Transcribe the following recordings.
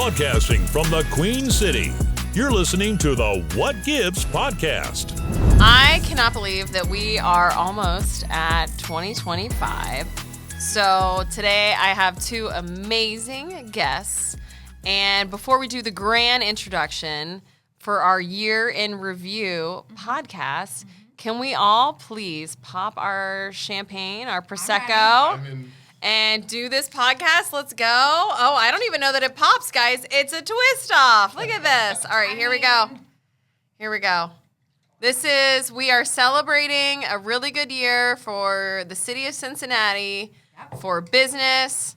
Broadcasting from the Queen City, you're listening to the What Gives podcast. I cannot believe that we are almost at 2025. So today I have two amazing guests. And before we do the grand introduction for our year in review podcast, can we all please pop our champagne, our Prosecco, and do this podcast? Let's go. Oh, I don't even know that it pops, guys. It's a twist off. Look at this. All right, here we go. Here we go. We are celebrating a really good year for the city of Cincinnati, for business,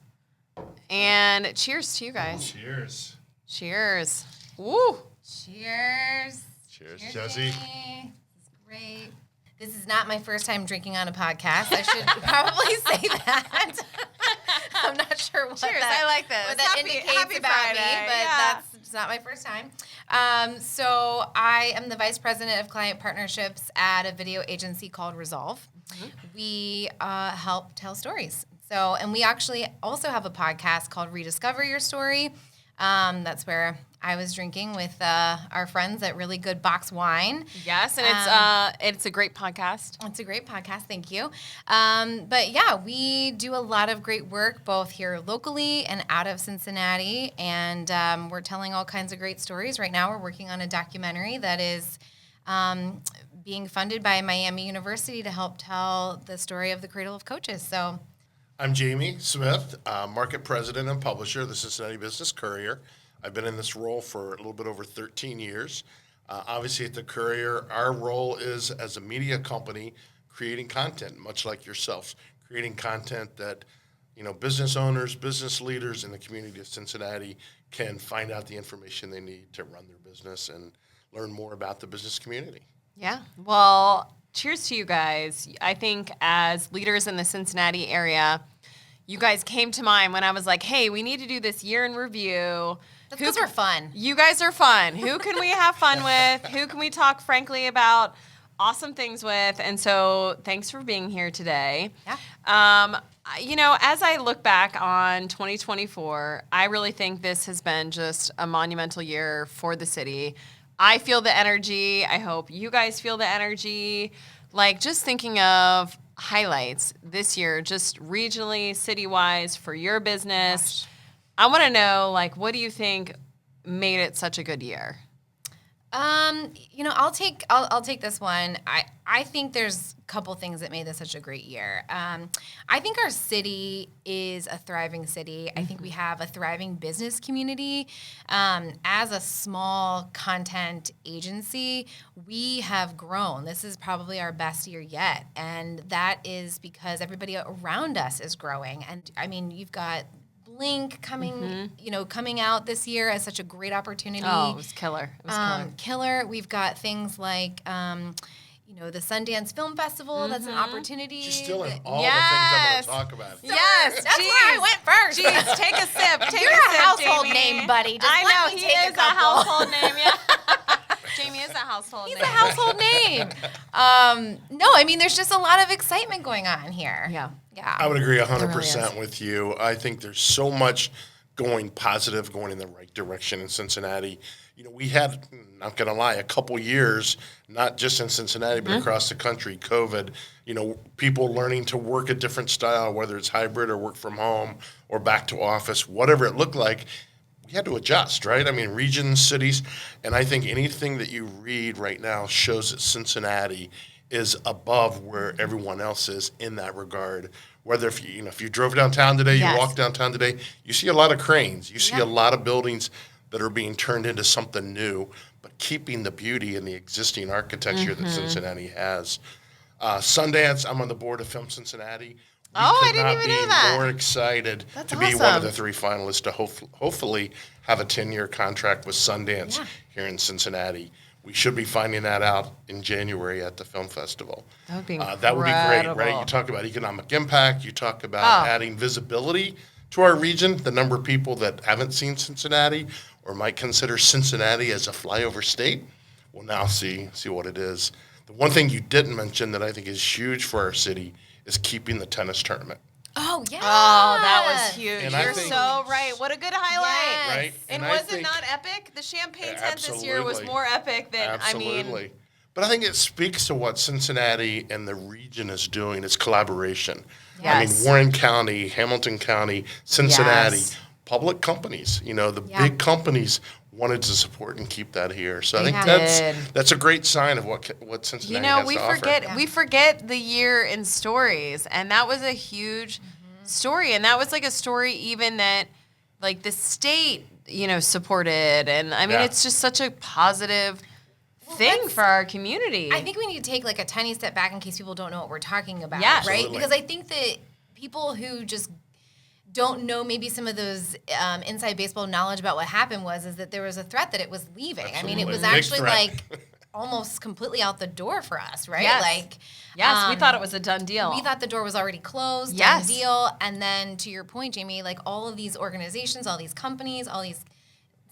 and cheers to you guys. Cheers. Cheers. Woo. Cheers. Cheers, Jesy. This is great. This is not my first time drinking on a podcast. I should probably say that. I'm not sure what Cheers. that, I like this. what that indicates about Friday. me, but that's not my first time. So I am the Vice President of Client Partnerships at a video agency called RESLV. We help tell stories. And we actually also have a podcast called Rediscover Your Story. That's where I was drinking with our friends at Really Good Box Wine. Yes, and it's a great podcast. It's a great podcast, thank you. But yeah, we do a lot of great work both here locally and out of Cincinnati, and we're telling all kinds of great stories. Right now we're working on a documentary that is being funded by Miami University to help tell the story of the Cradle of Coaches. So I'm Jamie Smith, Market President and Publisher of the Cincinnati Business Courier. I've been in this role for a little bit over 13 years. Obviously at the Courier, our role is as a media company creating content, much like yourselves, creating content that business owners, business leaders in the community of Cincinnati can find out the information they need to run their business and learn more about the business community. Yeah. Well, cheers to you guys. I think as leaders in the Cincinnati area, you guys came to mind when I was like, hey, we need to do this year in review. those are fun. You guys are fun. Who can we have fun with? Who can we talk frankly about awesome things with? And so thanks for being here today. Yeah. As I look back on 2024, I really think this has been just a monumental year for the city. I feel the energy. I hope you guys feel the energy. Like, just thinking of highlights this year, just regionally, city-wise, for your business. I want to know, what do you think made it such a good year? I'll take this one. I think there's a couple things that made this such a great year. I think our city is a thriving city. I think we have a thriving business community. As a small content agency, we have grown. This is probably our best year yet. And that is because everybody around us is growing. And you've got Blink coming out this year as such a great opportunity. Oh, it was killer. It was killer. We've got things like, the Sundance Film Festival. That's an opportunity. She's stealing all the things I want to talk about. Yes, that's where I went first. Jeez, take a sip. You're a household name, buddy. Just I let know, me he take is a couple. household name, yeah. Jamie is a household name. He's a household name. There's just a lot of excitement going on here. Yeah. I would agree 100% really with you. I think there's so much going positive, going in the right direction in Cincinnati. We had, not going to lie, a couple years, not just in Cincinnati, but across the country, COVID, people learning to work a different style, whether it's hybrid or work from home or back to office, whatever it looked like. We had to adjust, right? Regions, cities, and I think anything that you read right now shows that Cincinnati is above where everyone else is in that regard. Whether if you drove downtown today, you walked downtown today, you see a lot of cranes, you see a lot of buildings that are being turned into something new, but keeping the beauty in the existing architecture that Cincinnati has. Sundance, I'm on the board of Film Cincinnati. I didn't even know that. More excited to be one of the three finalists to hopefully have a 10-year contract with Sundance here in Cincinnati. We should be finding that out in January at the film festival. That would be incredible. That would be great, right? You talk about economic impact. You talk about adding visibility to our region. The number of people that haven't seen Cincinnati or might consider Cincinnati as a flyover state will now see what it is. The one thing you didn't mention that I think is huge for our city is keeping the tennis tournament. Oh, yeah. Oh, that was huge. And I You're think- so right. What a good highlight. Yes. Right? And I was it think- not epic? The champagne tent this year was Absolutely. more epic than, Absolutely. But I think it speaks to what Cincinnati and the region is doing. It's collaboration. I mean, Yes. Warren County, Hamilton County, Cincinnati, Yes. public companies, the Yeah. big companies wanted to support and keep that here. So I think did. that's a great sign of what Cincinnati has we to offer. forget we forget the year in stories, and that was a huge story, and that was like a story even that like the state supported, and I mean Yeah. it's just such a positive thing for our community. I think we need to take like a tiny step back in case people don't know what we're talking about, Yes. right? Absolutely. Because I think that people who just don't know maybe some of those inside baseball knowledge about what happened is that there was a threat that it was leaving. I mean, it was Absolutely. Big actually threat. like almost completely out the door for us, right? Yes. Like, yes, we thought it was a done deal. we thought the door was already closed, Yes. done deal. And then to your point, Jamie, like all of these organizations, all these companies, all these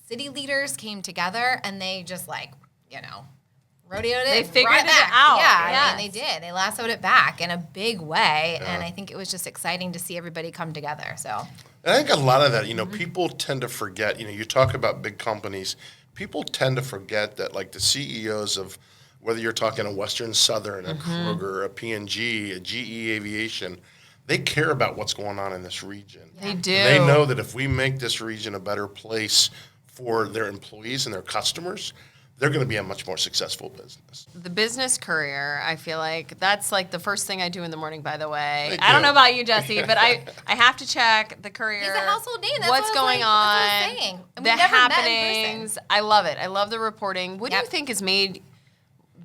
city leaders came together and they just rodeoed it. They figured right it back. out. Yeah, I Yes. mean, they did. They lassoed it back in a big way. And I think it was just exciting to see everybody come together. So And I think a lot of that, people tend to forget, you talk about big companies, people tend to forget that like the CEOs of, whether you're talking a Western Southern, a Kroger, a P&G, a GE Aviation, they care about what's going on in this region. They do. And they know that if we make this region a better place for their employees and their customers, they're going to be a much more successful business. The Business Courier, I feel like that's like the first thing I do in the morning, by the way. Thank I don't you. know about you, Jesy, but I have to check the Courier. he's a household name. That's what's what going That's what I on, was saying. And the we've never met in happenings. person. I love it. I love the reporting. What do you Yep. think has made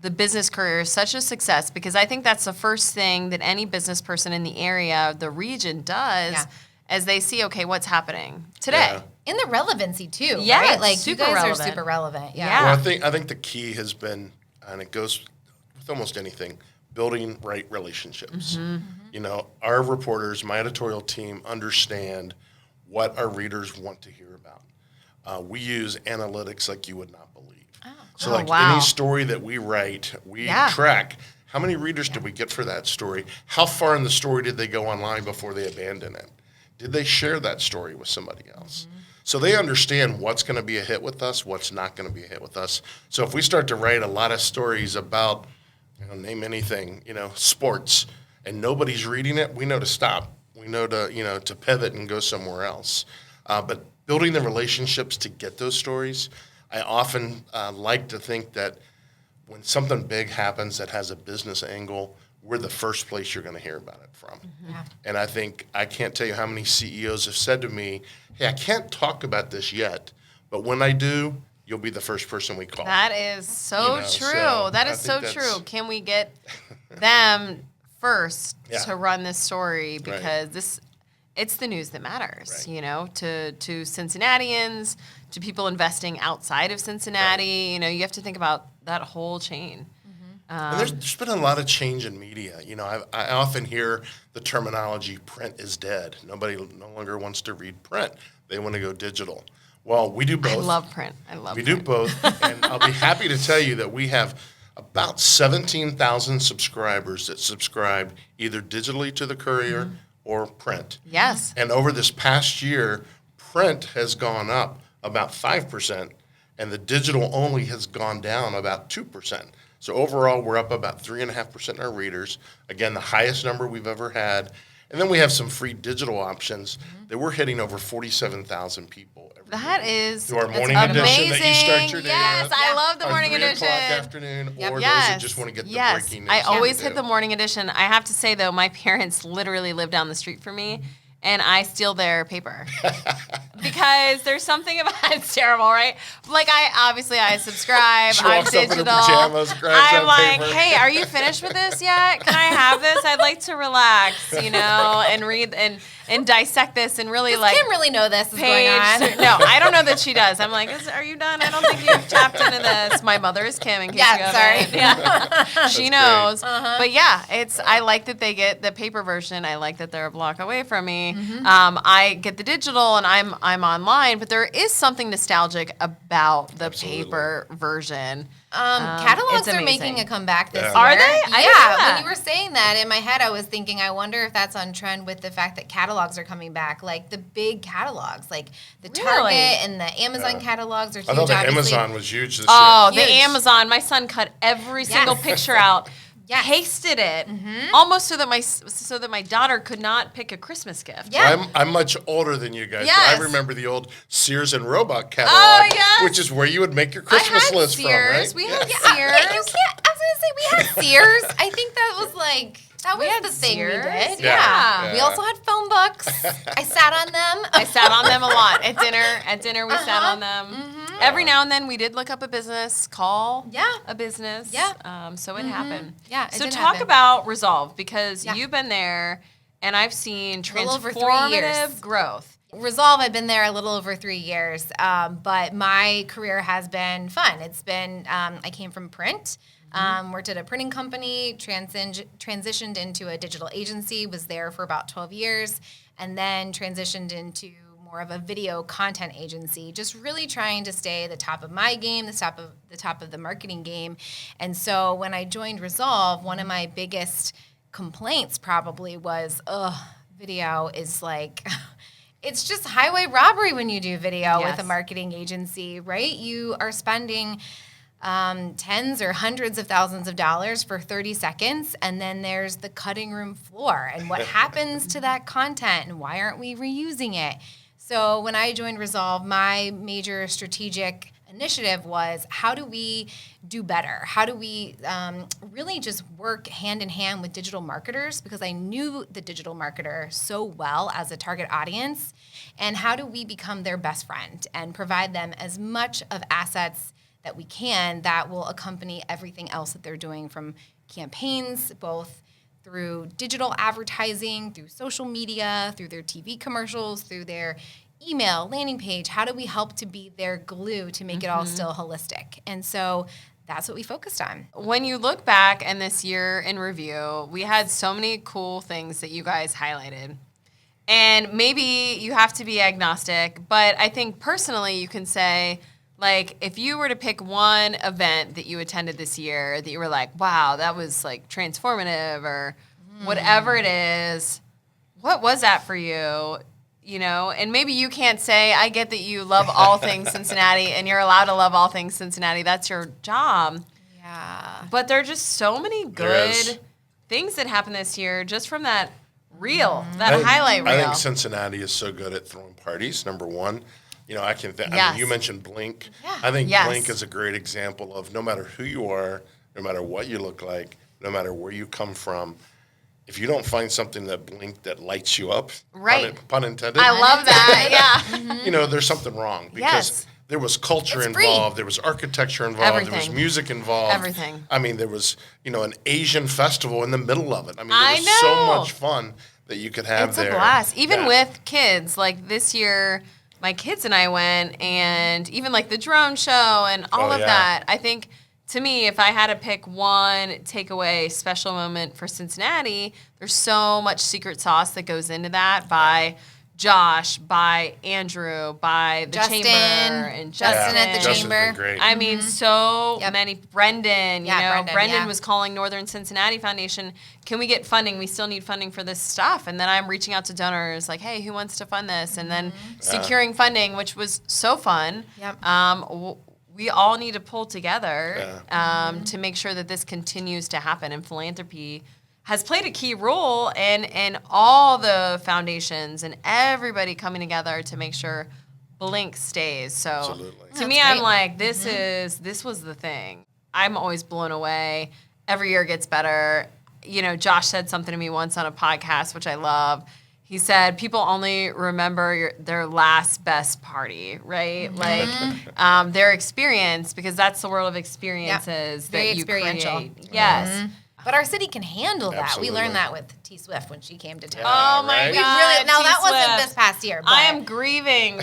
the Business Courier such a success? Because I think that's the first thing that any business person in the area, the region, does Yeah. as they see, okay, what's happening today. Yeah. In the relevancy too, Yes, right? Like super you guys relevant. are super relevant. Yeah. Well, I think the key has been, and it goes with almost anything, building right relationships. Our reporters, my editorial team, understand what our readers want to hear about. We use analytics like you would not believe. So, Oh, like wow. any story that we write, we Yeah. track how many readers did we get for that story? How far in the story did they go online before they abandon it? Did they share that story with somebody else? So they understand what's going to be a hit with us, what's not going to be a hit with us. So if we start to write a lot of stories about, name anything, sports, and nobody's reading it, we know to stop. We know to, to pivot and go somewhere else. But building the relationships to get those stories, I often like to think that when something big happens that has a business angle, we're the first place you're going to hear about it from. Yeah. And I can't tell you how many CEOs have said to me, hey, I can't talk about this yet, but when I do, you'll be the first person we call. That is so true. so That I is so think true. that's- Can we get them first Yeah. to run this story? Because it's the news that matters, Right. to Cincinnatians, to people investing outside of Cincinnati. You have to think about that whole chain. And there's been a lot of change in media. I often hear the terminology "print is dead." Nobody no longer wants to read print; they want to go digital. Well, we do both. I love print. We do both, and I'll be happy to tell you that we have about 17,000 subscribers that subscribe either digitally to the Courier or print. Yes. And over this past year, print has gone up about 5%, and the digital only has gone down about 2%. So overall, we're up about 3.5% in our readers. Again, the highest number we've ever had. And then we have some free digital options that we're hitting over 47,000 people every That year. is Through our that's morning edition amazing. that you start your day Yes, with. I love the Our morning 3 edition. o'clock afternoon, or those Yes. that just want to get the Yes. breaking news. I that always we hit do. the morning edition. I have to say though, my parents literally live down the street from me, and I steal their paper because there's something about it's terrible, right? Like I subscribe. She I'm walks up in her digital. pajamas, grabs I'm that like, paper. hey, are you finished with this yet? Can I have this? I'd like to relax, and read and dissect this and really Does like. Kim really know this is going on? No, I don't know that she does. I'm like, are you done? I don't think you've tapped into this. My mother is Kim. In case Yeah, you haven't. sorry. Yeah, she great. knows. But yeah, I like that they get the paper version. I like that they're a block away from me. I get the digital, and I'm online. But there is something nostalgic about the Absolutely. paper version. Catalogs it's are amazing. making a comeback this year. Are they? I didn't know that. When you were saying that, in my head, I was thinking, I wonder if that's on trend with the fact that catalogs are coming back, like the big catalogs, like the Target and the Amazon catalogs are huge. I thought the obviously. Amazon was huge this Oh, year. the Huge. Amazon. My son cut every single picture out. Yes. Pasted it almost so that my daughter could not pick a Christmas gift. Yeah. I'm much older than you guys, Yes. but I remember the old Sears and Roebuck catalog, yes. which is where you would make your I Christmas had list Sears. from, We right? had You Sears. can't. I was gonna say we had Sears. I think that was like that was had the thing Sears. we did. Yeah. We also had phone books. I sat on them. I sat on them a lot at dinner. At dinner, we sat on them. Every now and then, we did look up a business, call a business. Yeah. So it happened. Yeah, it So did talk happen. about Resolve, because you've been there, and I've seen little over 3 years. transformative growth. Resolve, I've been there a little over 3 years, but my career has been fun. It's been, I came from print, worked at a printing company, transitioned into a digital agency, was there for about 12 years, and then transitioned into more of a video content agency, just really trying to stay the top of my game, the top of the marketing game. And so when I joined Resolve, one of my biggest complaints probably was, video is like... It's just highway robbery when you do video with a marketing agency, right? You are spending tens or hundreds of thousands of dollars for 30 seconds, and then there's the cutting room floor and what happens to that content and why aren't we reusing it? So when I joined Resolve, my major strategic initiative was, how do we do better? How do we really just work hand in hand with digital marketers? Because I knew the digital marketer so well as a target audience. And how do we become their best friend and provide them as much of assets that we can that will accompany everything else that they're doing, from campaigns, both through digital advertising, through social media, through their TV commercials, through their email, landing page. How do we help to be their glue to make it all still holistic? And so that's what we focused on. When you look back and this year in review, we had so many cool things that you guys highlighted. And maybe you have to be agnostic, but I think personally you can say, like, if you were to pick one event that you attended this year that you were like, wow, that was like transformative or whatever it is, what was that for you? You know, and maybe you can't say, I get that you love all things Cincinnati and you're allowed to love all things Cincinnati. That's your job. Yeah. But there are just so many good things that happened this year just from that reel, highlight reel. I think Cincinnati is so good at throwing parties, number one. You know, I mean, you mentioned Blink. Yeah. I think Blink is a great example of no matter who you are, no matter what you look like, no matter where you come from, if you don't find something that Blink that lights you up, pun intended. I love that, You know, there's something wrong because there was culture involved, there was architecture involved, there was music involved. Everything. I mean, there was, an Asian festival in the middle of it. I mean, there was so much fun that you could have there. It's a blast. Even with kids, like this year, my kids and I went, and even like the drone show and all of that. I think, to me, if I had to pick one takeaway special moment for Cincinnati, there's so much secret sauce that goes into that by Josh, by Andrew, by the Justin, chamber, and Justin at the Justin's chamber. been great. I mean, so many. Brendan, Brendan was calling Northern Cincinnati Foundation, can we get funding? We still need funding for this stuff. And then I'm reaching out to donors like, hey, who wants to fund this? And then securing funding, which was so fun. Yep. We all need to pull together to make sure that this continues to happen. And Philanthropy has played a key role in all the foundations and everybody coming together to make sure Blink stays. So to me, I'm like, this was the thing. I'm always blown away. Every year gets better. You know, Josh said something to me once on a podcast, which I love. He said, people only remember their last best party, right? Like their experience, because that's the world of experiences that you experiential. create. Yes. But our city can handle that. Absolutely. We learned that with T Swift when she came to town. Oh my right? We God! really, now that T-Swift. wasn't this past year. But I am grieving the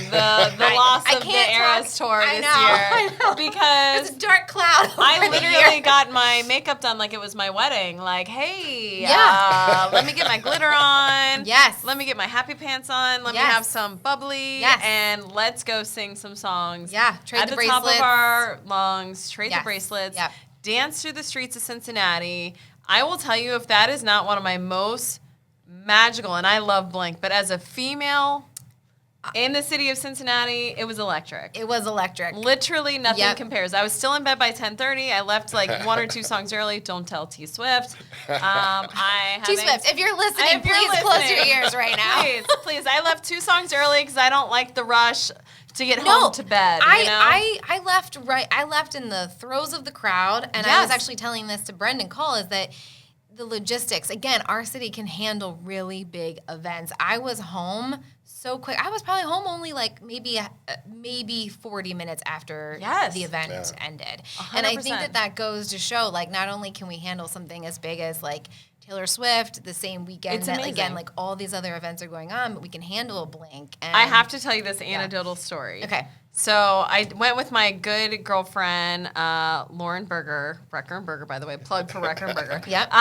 loss I of the can't Eras talk- tour I this know, I year know. because It's a dark cloud. I over the literally year. got my makeup done like it was my wedding. Like, hey, Yeah. let me get my glitter on. Yes. Let me get my happy pants on. Let me Yes. have some bubbly. Yes. And let's go sing some songs. Yeah, trade at the the top of bracelets. our lungs. Trade the Yes. bracelets. Yep. Dance through the streets of Cincinnati. I will tell you, if that is not one of my most magical, and I love Blink, but as a female in the city of Cincinnati, it was electric. It was electric. Literally nothing Yep. compares. I was still in bed by 10:30. I left like 1 or 2 songs early. Don't tell T Swift. T Swift, if you're listening, If you're please close listening, your ears right now. Please. I left 2 songs early because I don't like the rush to get home to bed. You know? I left in the throes of the crowd, and I was Yes. actually telling this to Brendan Cole, is that the logistics, again, our city can handle really big events. I was home so quick. I was probably home only like maybe 40 minutes after Yes. the event Yeah. ended. And I think 100%. that goes to show, like, not only can we handle something as big as like Taylor Swift the same weekend It's that amazing. again, like all these other events are going on, but we can handle a Blink. And I have to tell you this anecdotal story. Okay. So I went with my good girlfriend, Lauren Berger, Recker and Berger, by the way, plug for Recker and Berger. Yep.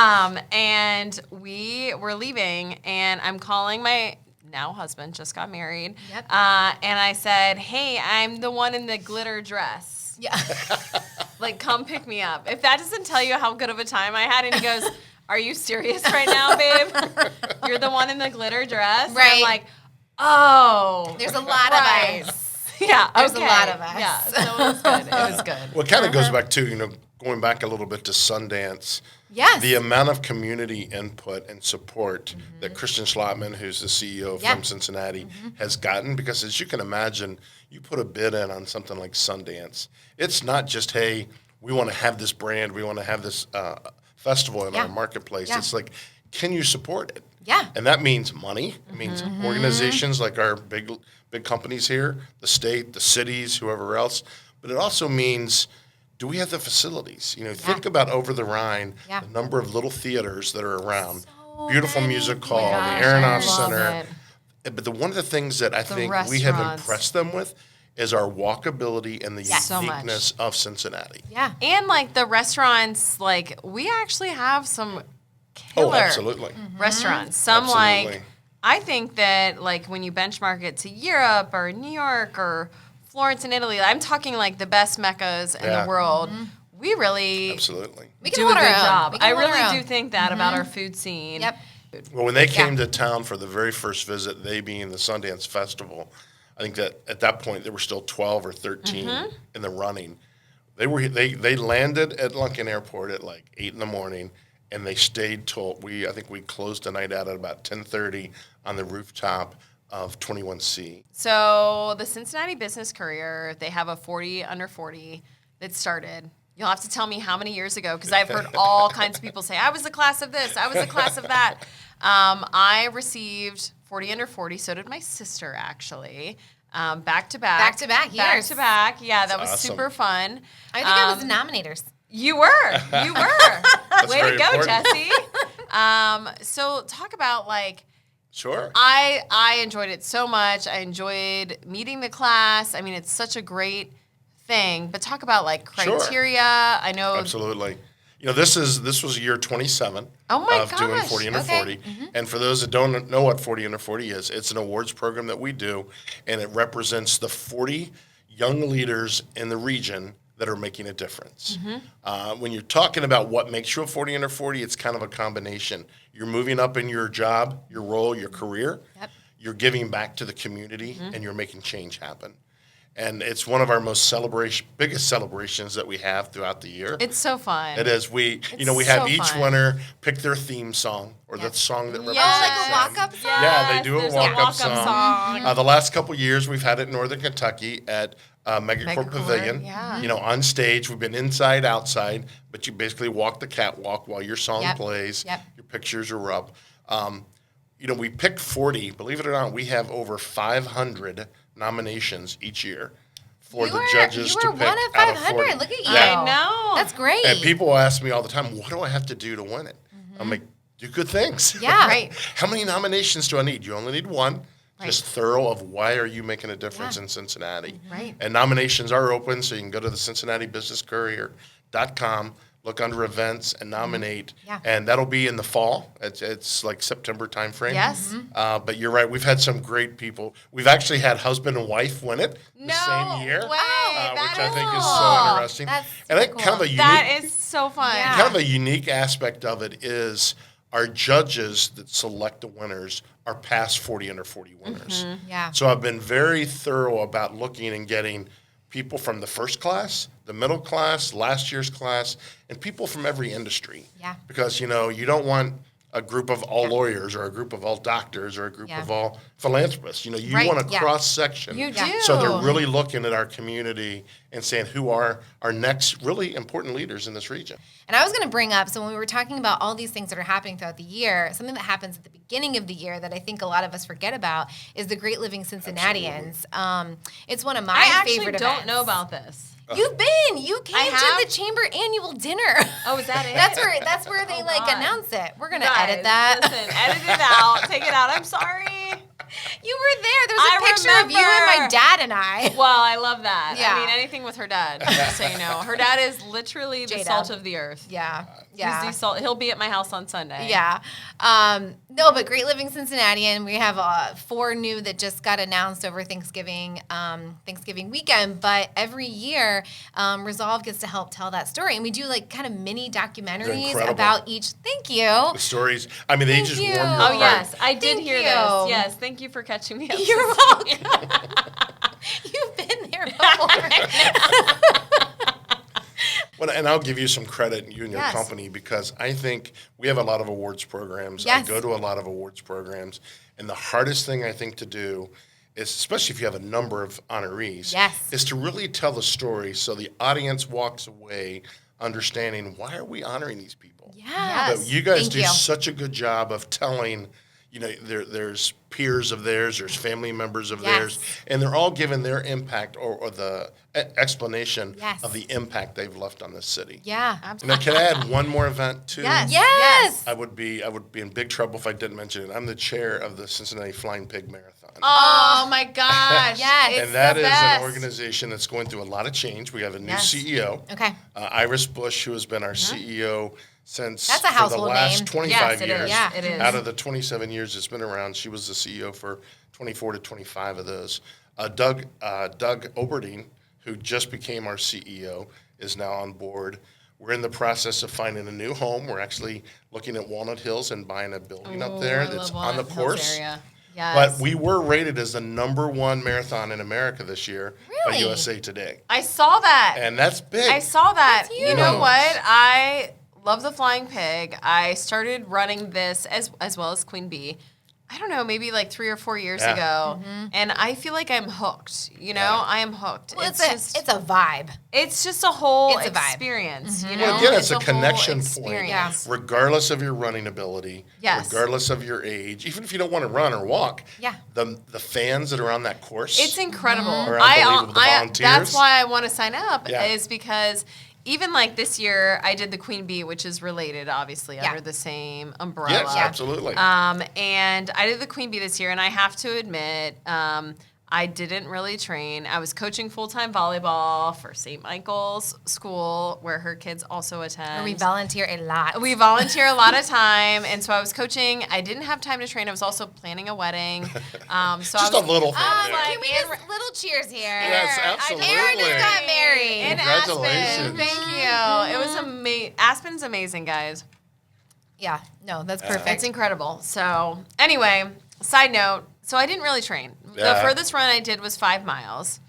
And we were leaving, and I'm calling my now husband, just got married. Yep. And I said, hey, I'm the one in the glitter dress. Yeah. Like, come pick me up. If that doesn't tell you how good of a time I had, and he goes, are you serious right now, babe? You're the one in the glitter dress? And I'm Right. like, oh. There's a lot right. of us. Yeah, There's a okay. lot of us. Yeah, so it was good. It was good. Well, it kind of goes back to, going back a little bit to Sundance. Yes. The amount of community input and support that Christian Schlotman, who's the CEO Yeah. from Cincinnati, has gotten, because as you can imagine, you put a bid in on something like Sundance. It's not just, hey, we want to have this brand, we want to have this festival in Yeah. our marketplace. Yeah. It's like, can you support it? Yeah. And that means money. It means organizations like our big companies here, the state, the cities, whoever else. But it also means, do we have the facilities? Think about over the Rhine, Yeah. the number of little theaters that are around. So Beautiful many. Music Oh Hall, my the gosh, Aronoff I love Center. it. But one of the things that I think we have restaurants. impressed them with is our walkability and the So much. uniqueness of Cincinnati. Yeah. And like the restaurants, like we actually have some killer Oh, absolutely. restaurants. Some Absolutely. like I think that like when you benchmark it to Europe or New York or Florence in Italy, I'm talking like the best meccas in Yeah. the world. We really Absolutely. We can do a hold good our own. job. We can I hold our really own. do think that about our food scene. Yep. Well, when they came to town for the very first visit, they being the Sundance Festival, I think that at that point there were still 12 or 13 in the running. They landed at Lunken Airport at like 8 in the morning, and they stayed till I think we closed the night out at about 10:30 on the rooftop of 21C. So the Cincinnati Business Courier, they have a 40 under 40 that started. You'll have to tell me how many years ago, because I've heard all kinds of people say, I was the class of this, I was the class of that. I received 40 under 40, so did my sister, actually. Back to back. Back to back Back years. to back. Yeah, that was awesome. super fun. I think I was the nominators. You were. You were. Way very to go, important. Jesse. So talk about like, Sure. I enjoyed it so much. I enjoyed meeting the class. I mean, it's such a great thing. But talk about like Sure. criteria. I know. Absolutely. This was year 27 Oh my of doing gosh. 40 under Okay. 40. And for those that don't know what 40 under 40 is, it's an awards program that we do, and it represents the 40 young leaders in the region that are making a difference. When you're talking about what makes you a 40 under 40, it's kind of a combination. You're moving up in your job, your role, your career. Yep. You're giving back to the community, and you're making change happen. And it's one of our biggest celebrations that we have throughout the year. It's so fun. It is. We It's have so each fun. winner pick their theme song or the song that represents like a them. walk-up song? Yeah, they do a There's walk-up song. The last couple years, we've had it in Northern Kentucky at Megacorp Megacorp, Pavilion. yeah. On stage. We've been inside, outside, but you basically walk the catwalk while your song Yep. plays. Yep. Your pictures are up. We picked 40. Believe it or not, we have over 500 nominations each year. for the judges to You pick were one of out of 500. 40. Look at you. I know. That's great. And people ask me all the time, what do I have to do to win it? I'm like, do good things. Yeah. Right. How many nominations do I need? You only need one. Just thorough of why are you making a difference in Cincinnati. Right. And nominations are open, so you can go to the Cincinnati Business Courier.com, look under events and nominate. Yeah. And that'll be in the fall. It's like September timeframe. Yes. But you're right. We've had some great people. We've actually had husband and wife win it the same year. way. Which I That think is is cool. so interesting. That's and I think super kind of a cool. unique That is so fun. Yeah. kind of a unique aspect of it is our judges that select the winners are past 40 under 40 winners. Yeah. So I've been very thorough about looking and getting people from the first class, the middle class, last year's class, and people from every industry. Yeah. Because, you don't want a group of all lawyers or a group of all doctors or a group Yeah. of all philanthropists. You Right, want a yeah. cross-section. You Yeah. do. So they're really looking at our community and saying who are our next really important leaders in this region. And I was going to bring up, so when we were talking about all these things that are happening throughout the year, something that happens at the beginning of the year that I think a lot of us forget about is the Great Living Cincinnatians. It's one of my I actually favorite don't events. know about this. You've been. You came to have? the chamber annual dinner. Oh, is that it? That's where they Oh, God. announce it. We're gonna Guys, edit that. Listen, edit it out. Take it out. I'm sorry. You were there. There's a I picture of you and my remember. dad and I. Well, I love that. Yeah. I mean, anything with her dad, just so you know. Her dad is literally the J-Dub. salt of the earth. Yeah. He's Yeah. the salt. He'll be at my house on Sunday. Yeah. No, but Great Living Cincinnati, and we have 4 new that just got announced over Thanksgiving weekend. But every year, Resolve gets to help tell that story, and we do kind of mini documentaries incredible. about each. Thank you. The stories, I mean, they Thank just you. warm your Oh, heart. yes. I did Thank hear you. this. Yes. Thank you for catching me up. You're welcome. You've been there before. Well, and I'll give you some credit, you and your Yes. company, because I think we have a lot of awards programs. Yes. I go to a lot of awards programs, and the hardest thing I think to do is, especially if you have a number of honorees, Yes. is to really tell the story so the audience walks away understanding why are we honoring these people. Yes. But you guys Thank do you. such a good job of telling. There's peers of theirs, there's family members of Yes. theirs, and they're all given their impact or the explanation Yes. of the impact they've left on this city. Yeah. And I can add one more event too. Yes. I would be in big trouble if I didn't mention it. I'm the chair of the Cincinnati Flying Pig Marathon. Oh, my gosh. Yes. It's and that the is best. an organization that's going through a lot of change. We have a new Yes. CEO, Okay. Iris Bush, who has been our CEO since That's a for the household last name. 25 Yes, it years. is. Yeah. It is. Out of the 27 years it's been around, she was the CEO for 24 to 25 of those. Doug Oberding, who just became our CEO, is now on board. We're in the process of finding a new home. We're actually looking at Walnut Hills and buying a building up there I that's love on the Walnut Hills course. area. Yes. But we were rated as the #1 marathon in America this year by Really? USA Today. I saw that. And that's big. I saw that. That's You know huge. what? I love the Flying Pig. I started running this as well as Queen Bee. I don't know, maybe 3 or 4 years Yeah. ago, and I feel like I'm hooked. I am hooked. Well, it's a vibe. It's just a whole It's a vibe. experience. Well, again, it's a whole connection point. experience. Regardless of your running ability, Yes. regardless of your age, even if you don't want to run or walk, Yeah. the fans that are on that course. It's incredible. Are unbelievable. The volunteers. That's why I want to sign up. Yeah. Is because even this year, I did the Queen Bee, which is related, obviously, Yeah. under the same umbrella. Yes, absolutely. And I did the Queen Bee this year, and I have to admit, I didn't really train. I was coaching full-time volleyball for St. Michael's School, where her kids also attend. We volunteer a lot. We volunteer a lot of time, and so I was coaching. I didn't have time to train. I was also planning a wedding. Just a little thing there. Can we just little cheers here? Yes, absolutely. Aaron just got married. In Congratulations. Aspen. Thank you. It was amazing. Aspen's amazing, guys. Yeah, no, that's perfect. It's incredible. So anyway, side note. So I didn't really train. The Yeah. furthest run I did was 5 miles.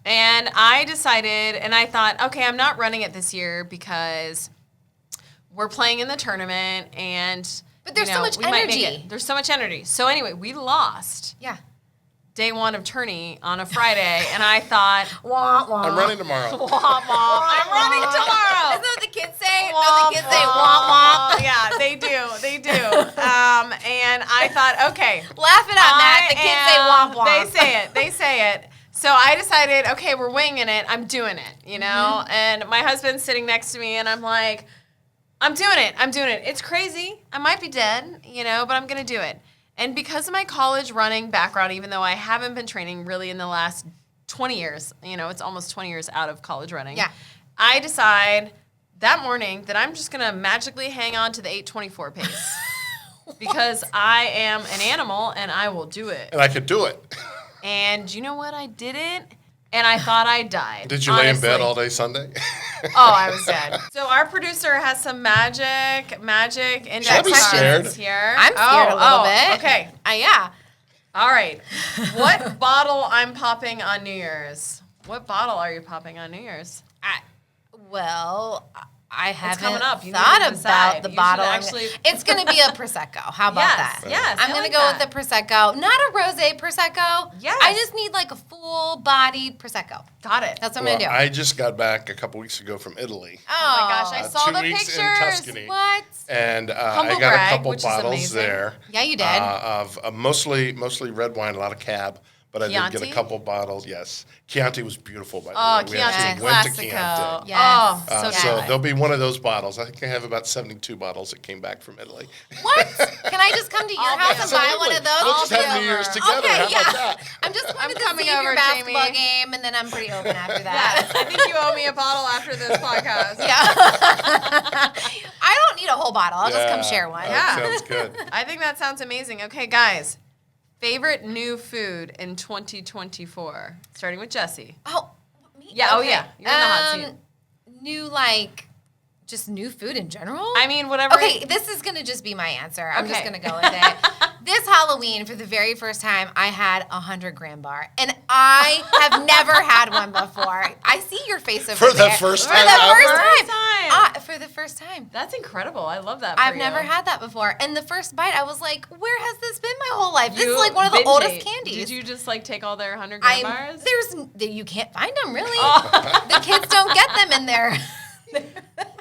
And I decided, and I thought, okay, I'm not running it this year because we're playing in the tournament and But there's so much we might make energy. it. There's so much energy. So anyway, we lost Yeah. day 1 of tourney on a Friday, and I thought, Wah, wah. I'm running tomorrow. wah, wah, I'm running tomorrow. Isn't that what the kids say? Wah, Don't the kids say wah, wah? Yeah, they do. They do. And I thought, okay. Laugh it out, Matt. The kids say wah, wah. They say it. So I decided, okay, we're winging it. I'm doing it, you know? And my husband's sitting next to me, and I'm like, I'm doing it. It's crazy. I might be dead, you know, but I'm going to do it. And because of my college running background, even though I haven't been training really in the last 20 years, you know, it's almost 20 years out of college running. Yeah. I decide that morning that I'm just going to magically hang on to the 824 pace. Because I am an animal and I will do it. And I could do it. And you know what? I did it, and I thought I died. Did you lay in bed all day Sunday? Oh, I was dead. So our producer has some magic index Should I be scared? cards here. I'm scared a little bit. Okay. Yeah. All right. What bottle I'm popping on New Year's? What bottle are you popping on New Year's? I haven't coming up. You thought need to decide. about the You bottle. should actually- It's going to be a Prosecco. How about that? Yes. I'm going to go with the Prosecco. Not a rosé Prosecco. Yes. I just need like a full-bodied Prosecco. Got it. That's what I'm going to do. I just got back a couple weeks ago from Italy. Oh my gosh, I saw 2 the weeks pictures. in Tuscany. What? And Humble I got brag, a couple which is bottles amazing. there. Yeah, you did. Of mostly red wine, a lot of Cab. But I did get Chianti? a couple bottles, yes. Chianti was beautiful, by the Oh, way. We Chianti actually went to Classico. Chianti. Yes. Oh, So so there'll be one of those bottles. I think I have about 72 bottles that came back from Italy. What? Can I just come to your I'll house be and buy one of those? We'll I'll just be have New over. Year's together. Okay, How yeah. about that? I'm just going to coming see your over, basketball Jamie. game, and then I'm pretty open after Yes, that. I think you owe me a bottle after this podcast. I don't need a whole bottle. I'll just come share one. That sounds good. I think that sounds amazing. Okay, guys. Favorite new food in 2024? Starting with Jesy. Oh, me? Yeah, oh Okay. yeah. You're in the hot seat. New, just new food in general? I mean, whatever. Okay, this is going to just be my answer. I'm just Okay. going to go with it. This Halloween, for the very first time, I had a 100-gram bar. And I have never had one before. I see your face over For the there. first For time the ever? first First time. time. For the first time. That's incredible. I love that for I've you. never had that before. And the first bite, I was like, where has this been my whole life? This You is like one of the binge oldest ate. candies. Did you just take all their 100-gram bars? You can't find them, really. Oh. The kids don't get them in there.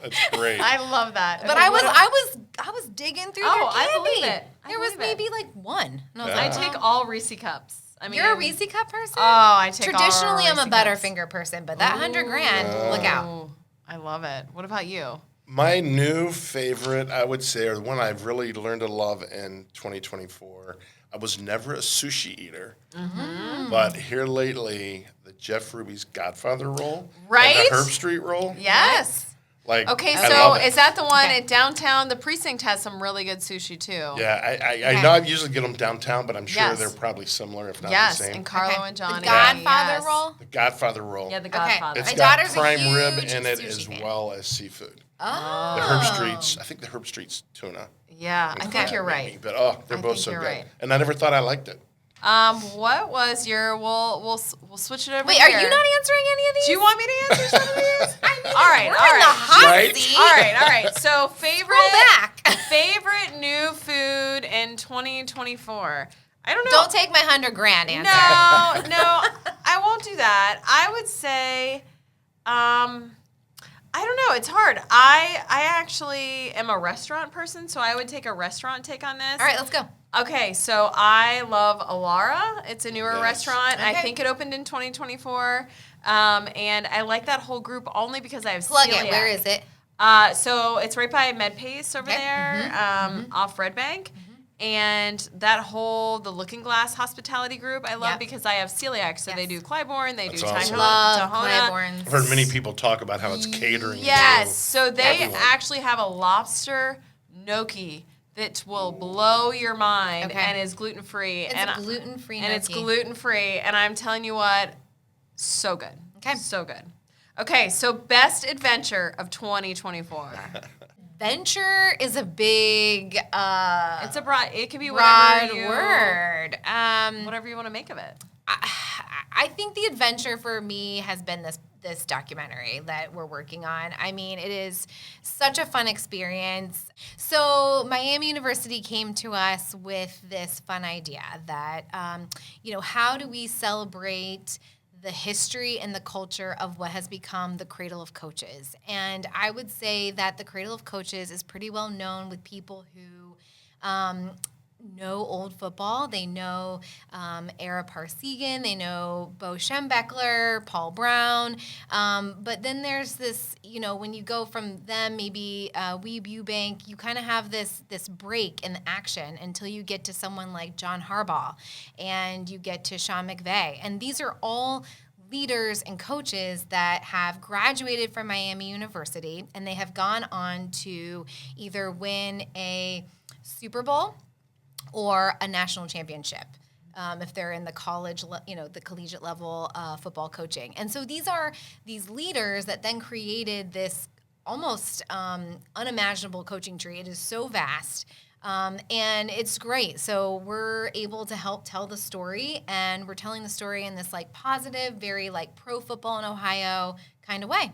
That's great. I love that. But Okay, I what was digging through Oh, their I candy. believe it. I There was believe it. maybe one. And I was I like, take all Reese cups. I mean, you're a Reese cup person? Oh, I take Traditionally, all I'm a Reese cups. Butterfinger person, but that 100 grand, look out. Ooh, I love it. What about you? My new favorite, I would say, or the one I've really learned to love in 2024. I was never a sushi eater, but here lately, the Jeff Ruby's Godfather roll, Right? and the Herb Street roll. Yes. Like, Okay, I so love it. is that the one Okay. at downtown? The precinct has some really good sushi too. Yeah, I know I usually get them downtown, but I'm sure Yes. they're probably similar, if not Yes, the same. and Carlo Okay. and Johnny. The Godfather Yes. roll? The Godfather roll. Yeah, the Okay. Godfather. It's My got daughter's a prime rib huge in it sushi as fan. well as seafood. Oh. The Herb Streets, I think the Herb Streets tuna. Yeah, I think you're right. But they're I both think so you're good. right. And I never thought I liked it. What was your? We'll switch it over. Wait, are here. you not answering any of these? Do you want me to answer some of these? all right, We're all in the right. hot Right? seat. All right. So favorite back. favorite new food in 2024. I don't know. Don't take my 100 grand answer. No, I won't do that. I would say, I don't know. It's hard. I actually am a restaurant person, so I would take a restaurant take on this. All right, let's go. Okay, so I love Alara. It's a newer Yes. restaurant. I Okay. think it opened in 2024. And I like that whole group only because I have Plug celiac. it. Where is it? So it's right by MedPace over Okay. there, off Red Bank. And that the Looking Glass hospitality group, I love Yep. because I have celiac. So they Yes. do Clybourne, they That's do awesome. Love Tahona. Claiborne's. I've heard many people talk about how it's catering. Yes, to so they everyone. actually have a lobster gnocchi that will blow your mind Okay. and is gluten free. It's a gluten-free And it's gnocchi. gluten free. And I'm telling you what, so good. Okay. So good. Okay, so best adventure of 2024. Venture is a big It's a broad. It could be broad whatever word. whatever you want to make of it. I think the adventure for me has been this documentary that we're working on. I mean, it is such a fun experience. So Miami University came to us with this fun idea that, how do we celebrate the history and the culture of what has become the Cradle of Coaches? And I would say that the Cradle of Coaches is pretty well known with people who know old football. They know Ara Parsegan. They know Bo Schembechler, Paul Brown. But then there's this, when you go from them, maybe Weeb Eubank, you kind of have this break in the action until you get to someone like John Harbaugh and you get to Sean McVay. And these are all leaders and coaches that have graduated from Miami University, and they have gone on to either win a Super Bowl or a national championship, if they're in the college, the collegiate level football coaching. And so these are these leaders that then created this almost unimaginable coaching tree. It is so vast. And it's great. So we're able to help tell the story, and we're telling the story in this positive, very pro football in Ohio kind of way.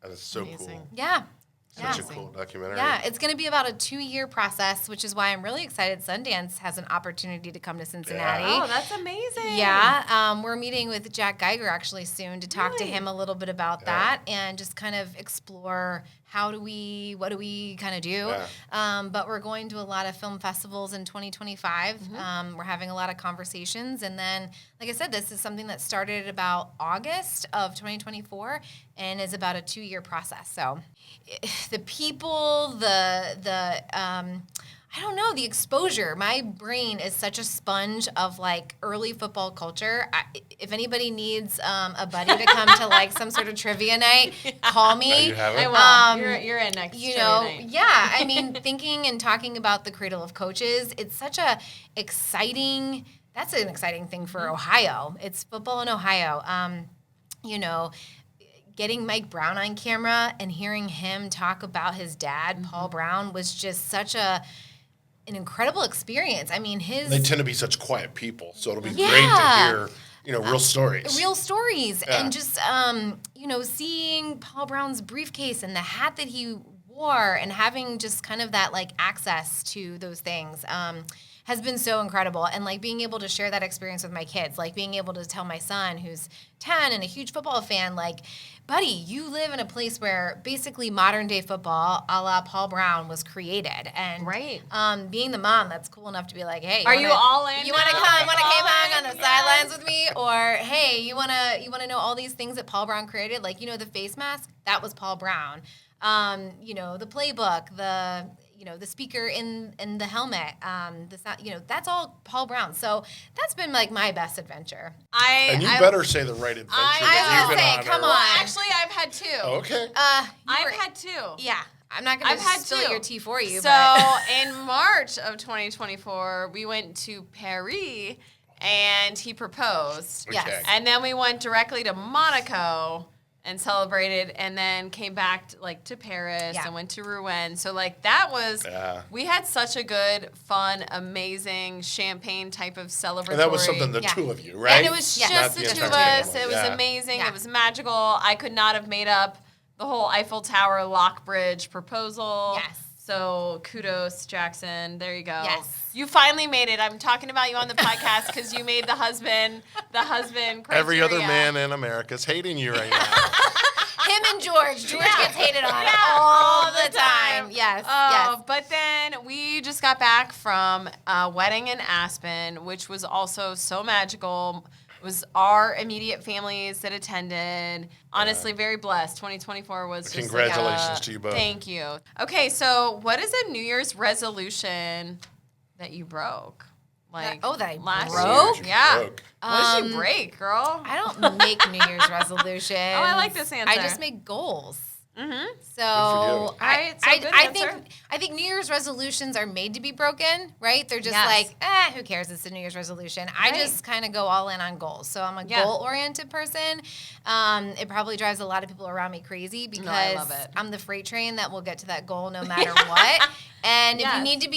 That is so Amazing. cool. Yeah. Such a cool documentary. Yeah, it's going to be about a 2-year process, which is why I'm really excited Sundance has an opportunity to come to Cincinnati. Oh, that's amazing. Yeah, we're meeting with Jack Geiger actually soon to talk to him a little bit about that and just kind of explore what do we kind of do. Yeah. But we're going to a lot of film festivals in 2025. We're having a lot of conversations. And then, like I said, this is something that started about August of 2024 and is about a 2-year process. So the people, I don't know, the exposure. My brain is such a sponge of early football culture. If anybody needs a buddy to come to some sort of trivia night, call me. You have it? I will. You're in next trivia night. Yeah. I mean, thinking and talking about the Cradle of Coaches, it's such that's an exciting thing for Ohio. It's football in Ohio. Getting Mike Brown on camera and hearing him talk about his dad, Paul Brown, was just such an incredible experience. I mean, they tend to be such quiet people, so it'll be great to hear, real stories. Real stories. Yeah. And just, seeing Paul Brown's briefcase and the hat that he wore and having just kind of that, access to those things has been so incredible. And, being able to share that experience with my kids, being able to tell my son, who's 10 and a huge football fan, buddy, you live in a place where basically modern-day football, a la Paul Brown, was created. And being the mom that's cool enough to be like, hey, you all in? You want to come hang on the sidelines with me? Or, hey, you want to know all these things that Paul Brown created? The face mask, that was Paul Brown. The playbook, the speaker in the helmet, that's all Paul Brown. So that's been my best adventure. And you better say the right adventure. I will say, come on. Well, actually, I've had 2. Okay. I've had 2. Yeah. I'm not going to spill 2. your tea for you. So in March of 2024, we went to Paris, and he proposed. Okay. Yes. And then we went directly to Monaco and celebrated, and then came back to Paris and went to Rouen. So that was, we had such a good, fun, amazing champagne type of celebratory. And that was something the two of you, right? And it was just the 2 of us. It was amazing. Yeah. It was magical. I could not have made up the whole Eiffel Tower Lock Bridge proposal. Yes. So kudos, Jackson. There you go. Yes. You finally made it. I'm talking about you on the podcast because you made the husband criteria. Every other man in America's hating you right now. Him and George. George gets hated on all the time. Yes. Yes. But then we just got back from a wedding in Aspen, which was also so magical. It was our immediate families that attended. Honestly, very blessed. 2024 was just Congratulations to you both. Thank you. Okay, so what is a New Year's resolution that you broke? That I last broke? year? Yeah. Broke. What did you break, girl? I don't make New Year's resolutions. Oh, I like this answer. I just make goals. Mm-hmm. So All right, so good answer. I think New Year's resolutions are made to be broken, right? They're just who cares? It's a New Year's resolution. I just kind of go all in on goals. So I'm a goal-oriented person. It probably drives a lot of people around me crazy because I love it. I'm the freight train that will get to that goal no matter what. And if you need to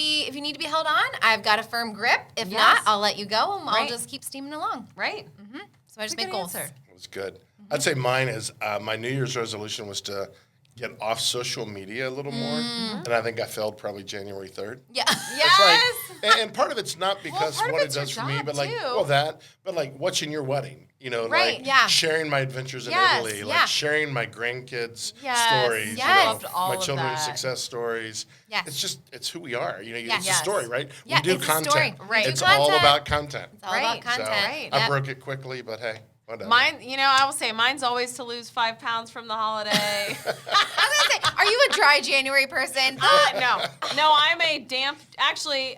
be held on, I've got a firm grip. If not, I'll let you go and I'll just keep steaming along. Right. So I just make goals. It was good. I'd say mine is my New Year's resolution was to get off social media a little more. And I think I failed probably January 3rd. Yeah. Yes. And part of it's not because part of what it it's your does for me, job, but like, too. but like watching your wedding, Right, like yeah. sharing my adventures in Yes, Italy, yeah. like sharing my grandkids' Yes, stories, yes. Loved all my of children's that. success stories. Yes. It's who we are. Yes. It's a story, right? Yeah, we do it's a content. story. Right. It's We do all content. about content. It's all Right. about So content. Right. I Yep. broke it quickly, but hey, whatever. Mine, I will say mine's always to lose 5 pounds from the holiday. I was gonna say, are you a dry January person? No, I'm a damp. Actually,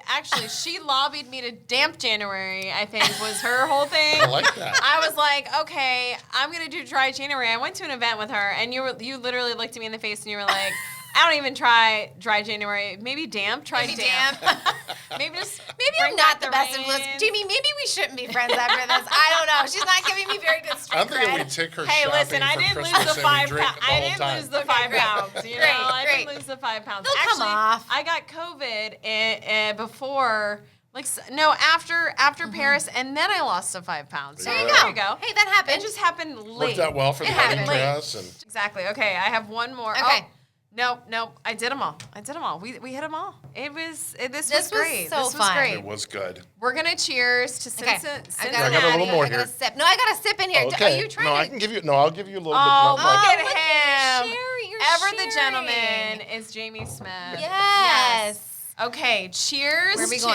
she lobbied me to damp January. I think was her whole thing. I like that. I was like, okay, I'm gonna do dry January. I went to an event with her, and you literally looked at me in the face, and you were like, I don't even try dry January. Maybe damp. Try Maybe damp. damp. Maybe just. Maybe bring I'm not back the best rains. influence. Jamie, maybe we shouldn't be friends after this. I don't know. She's not giving me very good street I'm thinking we cred. take her Hey, shopping listen, I for didn't Christmas lose the and we 5 drink pounds. the I whole didn't time. lose the 5 great. pounds. I Great. didn't lose the 5 pounds. They'll come Actually, off. I got COVID before, after Paris, and then I lost the 5 pounds. So There you there go. you go. Hey, that happened. It just happened late. Worked out well for the It wedding happened. dress. And Exactly. Okay, I have one more. Okay. Oh, nope. I did them all. We hit them all. This This was was great. so this was fun. great. it was good. We're gonna cheers to Okay. Cincinnati. I got a little more I got here. a sip. No, I got a sip in here. Okay. Are you trying no, to? I can give you. No, I'll give you a little Oh, bit. look Not much. at look him. at you. You're Ever the sharing. gentleman is Jamie Smith. Yes. Okay, cheers Where are we to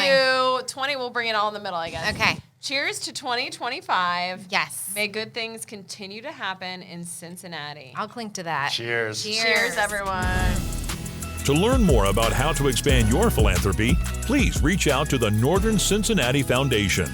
going? 20. We'll bring it all in the middle, I guess. Okay. Cheers to 2025. Yes. May good things continue to happen in Cincinnati. I'll clink to that. Cheers. Cheers, everyone. To learn more about how to expand your philanthropy, please reach out to the Northern Cincinnati Foundation.